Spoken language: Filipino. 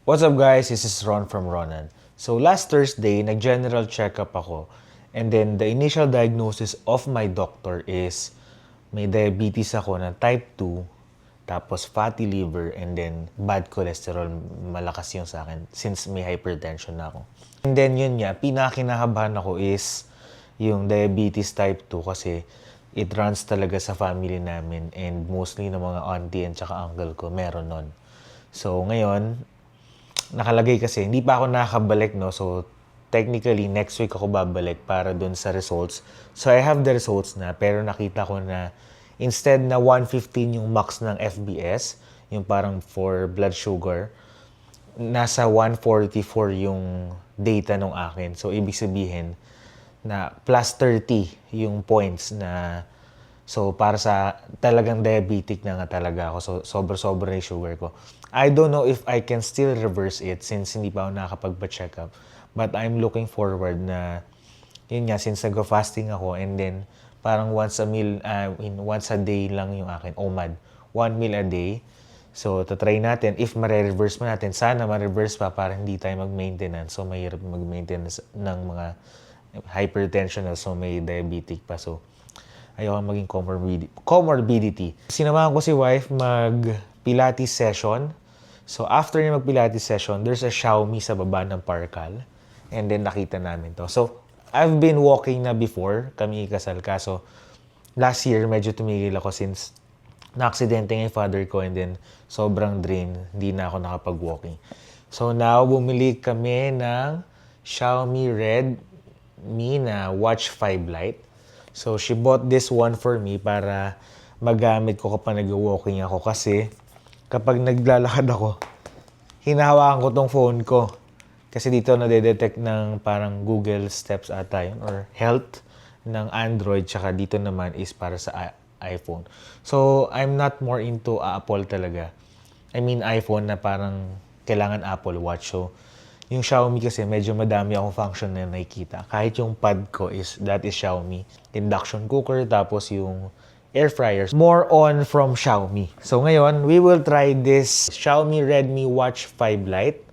What's up guys? This is Ron from Ronan. So last Thursday, nag-general checkup ako. And then the initial diagnosis of my doctor is may diabetes ako na type 2, tapos fatty liver, and then bad cholesterol. Malakas yung sa akin since may hypertension na ako. And then yun nga, pinakinahabahan ako is yung diabetes type 2 kasi it runs talaga sa family namin and mostly ng mga auntie and tsaka uncle ko meron nun. So ngayon, nakalagay kasi, hindi pa ako nakakabalik, no? So, technically, next week ako babalik para dun sa results. So, I have the results na, pero nakita ko na instead na 115 yung max ng FBS, yung parang for blood sugar, nasa 144 yung data nung akin. So, ibig sabihin na plus 30 yung points na so, para sa talagang diabetic na nga talaga ako. So, sobra-sobra yung sugar ko. I don't know if I can still reverse it since hindi pa ako nakakapagpa-check up. But I'm looking forward na, yun nga, since nag-fasting ako and then parang once a day lang yung akin, OMAD. 1 meal a day. So, tatry natin. If ma-reverse mo natin, sana ma-reverse pa para hindi tayo mag-maintenance. So, mahirap mag-maintenance ng mga hypertension na so may diabetic pa. So, ayoko maging comorbidity. Sinamahan ko si wife mag-Pilates session. So, after niya mag-Pilates session, there's a Xiaomi sa baba ng Parkal. And then, nakita namin to. So, I've been walking na before. Kami ikasal. Kaso, last year, medyo tumigil ako since na-aksidente nga yung father ko and then sobrang drain. Hindi na ako nakapag-walking. So, now, bumili kami ng Xiaomi Redmi na Watch 5 Lite. So, she bought this one for me para magamit ko kapag nag-walking ako kasi kapag naglalakad ako, hinahawakan ko tong phone ko. Kasi dito nade-detect ng parang Google Steps ata yun or Health ng Android tsaka dito naman is para sa iPhone. So, I'm not more into Apple talaga. I mean iPhone na parang kailangan Apple Watch. So, yung Xiaomi kasi medyo madami akong function na nakikita. Kahit yung pad ko that is Xiaomi. Induction cooker, tapos yung air fryers. More on from Xiaomi. So ngayon, we will try this Xiaomi Redmi Watch 5 Lite.